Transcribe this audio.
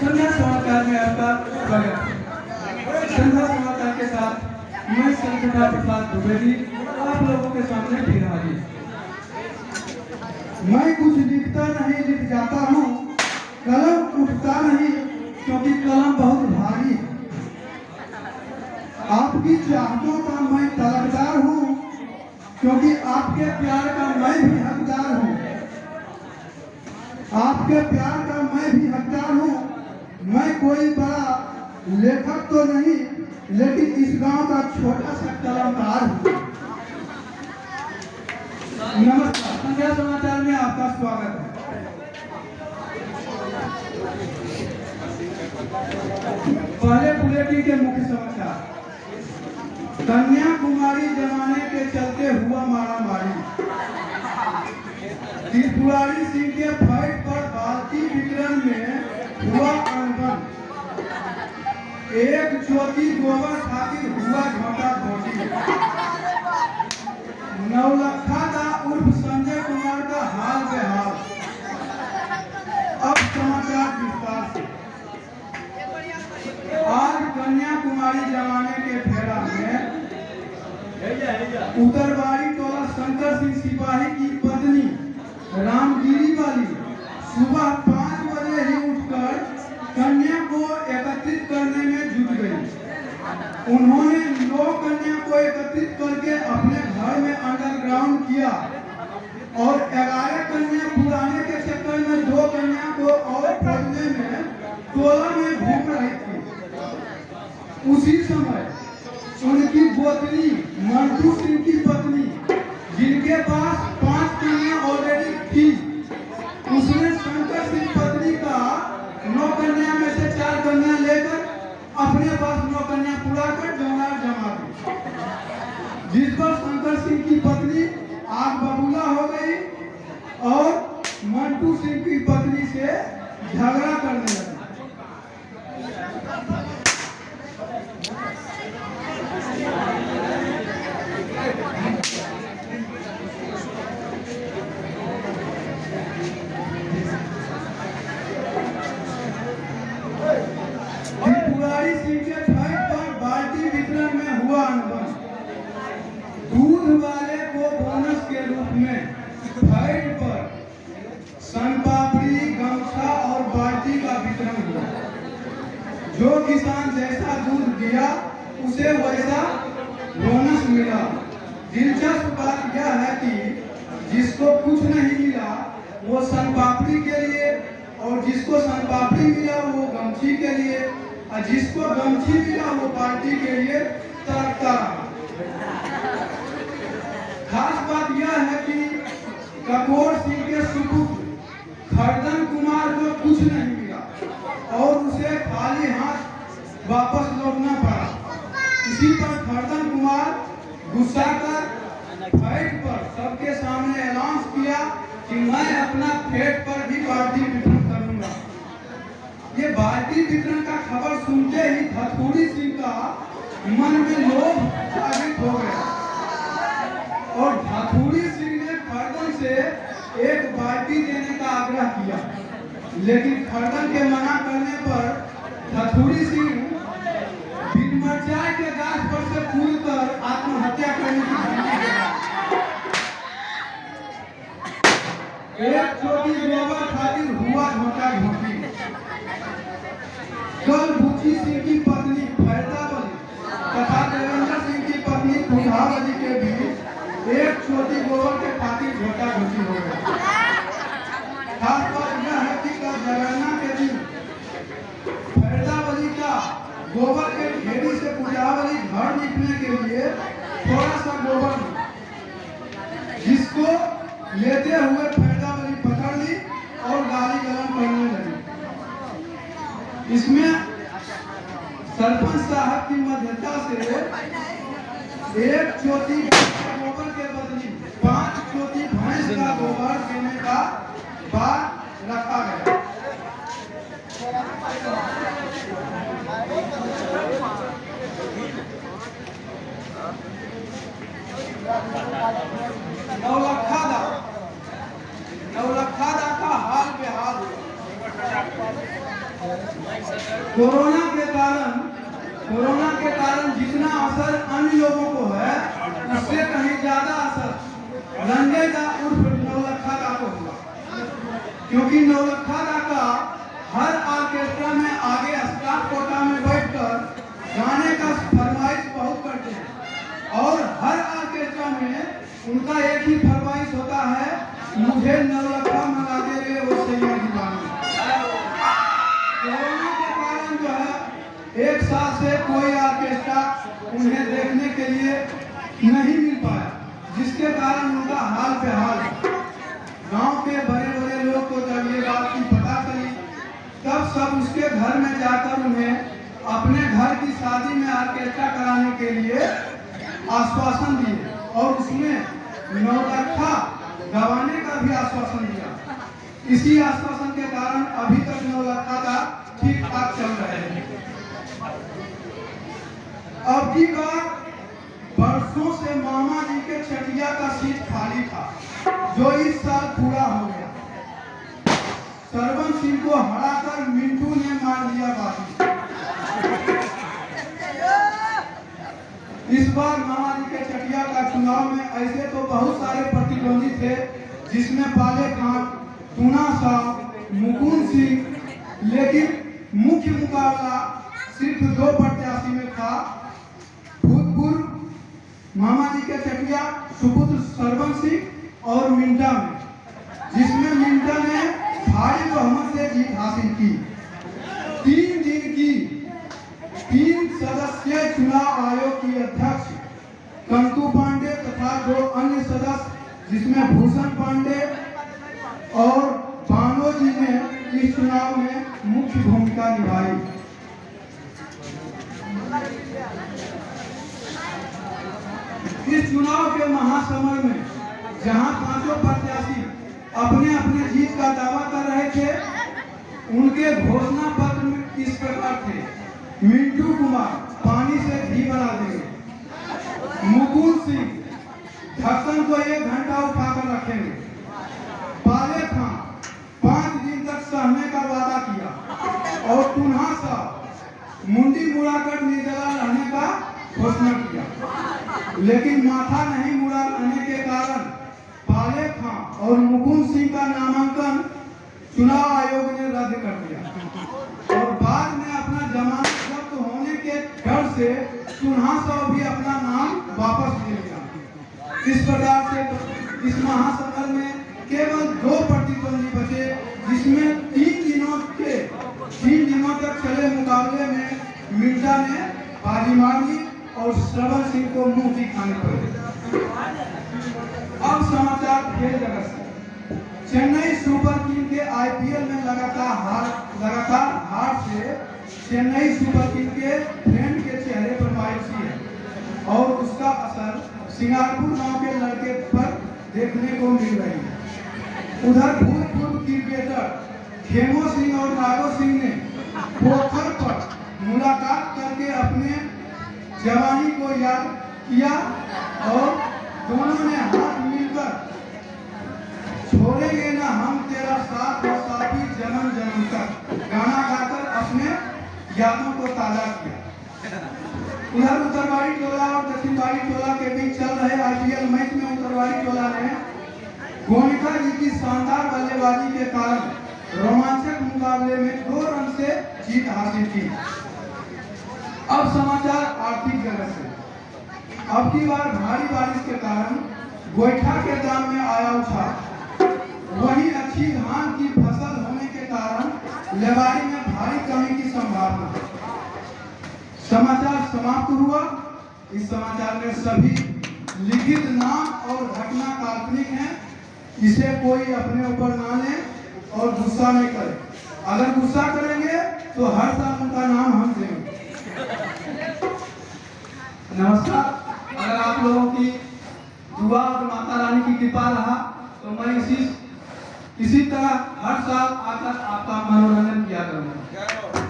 संध्या समाचार में आपका स्वागत है। संध्या समाचार के साथ मैं संध्या प्रसाद द्विवेदी आप लोगों के सामने फिर हाजिर। मैं कुछ लिखता नहीं लिख जाता हूँ, कलम उठता नहीं क्योंकि कलम बहुत भारी है। आपकी चाहतों का मैं तलबदार हूँ क्योंकि आपके प्यार का मैं भी हकदार हूँ। आपके प्यार का मैं भी हकदार हूँ। मैं कोई बड़ा लेखक तो नहीं, लेकिन इस गांव का छोटा सा कलाकार हूँ। नमस्कार, संध्या समाचार में आपका स्वागत है। पहले बुलेटिन के मुख्य समाचार। कन्याकुमारी जमाने के चलते हुआ मारामारी। त्रिपुरारी सिंह के फाइट पर भारतीय विक्रम में हुआ अनबन। एक ज्योति गोबर खातिर हुआ झोटा घोटी। नौलखा का उर्फ संजय कुमार का हाल बेहाल। अब समाचार विस्तार से। आज कन्याकुमारी जमाने के फेरा में उत्तरवाड़ी टोला शंकर सिंह सिपाही की पत्नी रामगिरी वाली सुबह 5 बजे ही उठकर कन्या को एकत्रित करने में जुट गई। उन्होंने 9 कन्या को एकत्रित करके अपने घर में अंडरग्राउंड किया और 11 कन्या पुराने के चक्कर में 2 कन्या को और खोजने में टोला में घूम रही थी। उसी समय उनकी गोतनी मंटू सिंह की पत्नी, जिनके पास 5 कन्या ऑलरेडी थी, उसने शंकर सिंह पत्नी का 9 कन्या में से 4 कन्या लेकर अपने पास 9 कन्या पूरा कर जौनार जमा दी, जिस पर शंकर सिंह की पत्नी आग बबूला हो गई और मंटू सिंह की पत्नी से झगड़ा करने लगी। त्रिपुरारी सिंह के फाइट पर बाल्टी वितरण में हुआ अनबन। दूध वाले को बोनस के रूप में फाइट पर सनपापड़ी, गमछा और बाल्टी का वितरण हुआ। जो किसान जैसा दूध दिया उसे वैसा बोनस मिला। दिलचस्प बात यह है कि जिसको कुछ नहीं मिला वो सनपापड़ी के लिए, और जिसको सनपापड़ी मिला वो गमछी के लिए, और जिसको गमछी मिला वो पार्टी के लिए तड़पता रहा। खास बात यह है कि ककोर सिंह के सुपुत्र खरदन कुमार को कुछ नहीं मिला और उसे खाली हाथ वापस लौटना पड़ा। इसी पर खरदन कुमार गुस्सा कर फाइट पर सबके सामने अनाउंस किया कि मैं अपना पेट पर भी बाल्टी वितरण करूंगा। ये बाल्टी वितरण का खबर सुनते ही धथुरी सिंह का मन में लोभ जागृत हो गया और धथुरी सिंह ने खरदन से एक बाल्टी देने का आग्रह किया, लेकिन खरदन के मना करने पर धथुरी सिंह मिर्चाई के गाछ पर से कूदकर आत्महत्या करने की धमकी दिया। एक छोटी गोबर खातिर हुआ झोटा घोटी। कल बुची सिंह की पत्नी फैतावली तथा देवेंद्र सिंह की पत्नी कुंभावली के बीच एक छोटी गोबर के खातिर झोटा घोटी हो गई। खास बात यह है कि कल जगन्ना के दिन फैतावली का गोबर के ढेरी से कुंभावली घर निकलने के लिए थोड़ा सा गोबर, जिसको लेते हुए फैतावली पकड़ ली और गाली गलम करने लगी। इसमें सरपंच साहब की मध्यस्थता से एक चोटी गोबर के बदले 5 चोटी भैंस का गोबर देने का बात रखा गया। नौलखा का हाल बेहाल। कोरोना के कारण जितना असर अन्य लोगों को है उससे कहीं ज्यादा असर रंगेगा उर्फ नौलखा दा को हुआ, क्योंकि नौलखा दा का हर ऑर्केस्ट्रा में आगे स्टाफ कोटा में बैठकर गाने का फरमाइश बहुत करते हैं और हर ऑर्केस्ट्रा में उनका एक ही फरमाइश होता है, मुझे नौलखा मंगा दे रे वो सैया दीवानी। कोरोना के कारण जो है एक साल से कोई ऑर्केस्ट्रा उन्हें देखने के लिए नहीं मिल पाया, जिसके कारण उनका हाल बेहाल है। गांव के बड़े बड़े लोग को जब ये बात की पता चली तब सब उसके घर में जाकर उन्हें अपने घर की शादी में ऑर्केस्ट्रा कराने के लिए आश्वासन दिए और उसमें नौलखा गवाने का भी आश्वासन दिया। इसी आश्वासन के कारण अभी तक नौलखा का ठीक ठाक चल रहे हैं। अब की बार बरसों से मामा जी के चटिया का सीट खाली था, जो इस साल पूरा हो गया। सरवन सिंह को हराकर मिंटू ने मार दिया बाजी। इस बार मामा जी के चटिया का चुनाव में ऐसे तो बहुत सारे प्रतिद्वंदी थे, जिसमें पाले खान, टूना साहब, मुकुंद सिंह, लेकिन मुख्य मुकाबला सिर्फ 2 प्रत्याशी में था। भूतपूर्व मामा जी के चटिया सुपुत्र सरवन सिंह और मिंटा में, जिसमें मिंटा ने भारी बहुमत से जीत हासिल की। 3 दिन की 3 सदस्यीय चुनाव आयोग की अध्यक्ष कंकु पांडे तथा 2 अन्य सदस्य जिसमें भूषण पांडे और बानो जी ने इस चुनाव में मुख्य भूमिका निभाई। इस चुनाव के महासमर में जहां 5 प्रत्याशी अपने अपने जीत का दावा कर रहे थे, उनके घोषणा पत्र में इस प्रकार थे: मिंटू कुमार पानी से घी बना देंगे, मुकुंद सिंह ढक्कन को 1 घंटा उठाकर रखेंगे, पाले खान 5 दिन तक सहने का वादा किया और टूना साहब मुंडी मुड़ाकर निर्जला रहने का घोषणा किया। लेकिन माथा नहीं मुड़ा रहने के कारण पाले खान और मुकुंद सिंह का नामांकन चुनाव आयोग ने रद्द कर दिया और बाद में अपना जमानत जब्त होने के डर से टूना साहब भी अपना नाम वापस ले लिया। इस प्रकार से इस महासमर में केवल 2 प्रतिद्वंदी बचे, जिसमें 3 दिनों तक चले मुकाबले में मिर्जा ने बाजी मार ली और श्रवण सिंह को मुंह की खानी पड़ी। अब समाचार खेल जगत से। चेन्नई सुपर किंग के आईपीएल में लगातार हार से चेन्नई सुपर किंग के फ्रेंड के चेहरे पर मायूसी है और उसका असर सिंगापुर गांव के लड़के पर देखने को मिल रही है। उधर भूतपूर्व क्रिकेटर खेमो सिंह और नागो सिंह ने पोखर पर मुलाकात करके अपने जवानी को याद किया और दोनों ने हाथ मिलकर छोड़ेंगे ना हम तेरा साथ और साथी जन्म जन्म तक गाना गाकर अपने यादों को ताजा किया। उधर उत्तरवाड़ी टोला और दक्षिणवाड़ी टोला के बीच चल रहे आईपीएल मैच में उत्तरवाड़ी टोला ने गोनिका जी की शानदार बल्लेबाजी के कारण रोमांचक मुकाबले में 2 रन से जीत हासिल की। अब समाचार आर्थिक जगत से। अब की बार भारी बारिश के कारण गोईठा के दाम में आया उछाल। वहीं अच्छी धान की फसल होने के कारण लेबारी में भारी कमी की संभावना। समाचार समाप्त हुआ। इस समाचार में सभी लिखित नाम और घटना काल्पनिक है। इसे कोई अपने ऊपर ना ले और गुस्सा नहीं करे। अगर गुस्सा करेंगे तो हर साल उनका नाम हम देंगे। नमस्कार। अगर आप लोगों की दुआ और माता रानी की कृपा रहा तो मैं इसी तरह हर साल आकर आपका मनोरंजन किया करूँगा।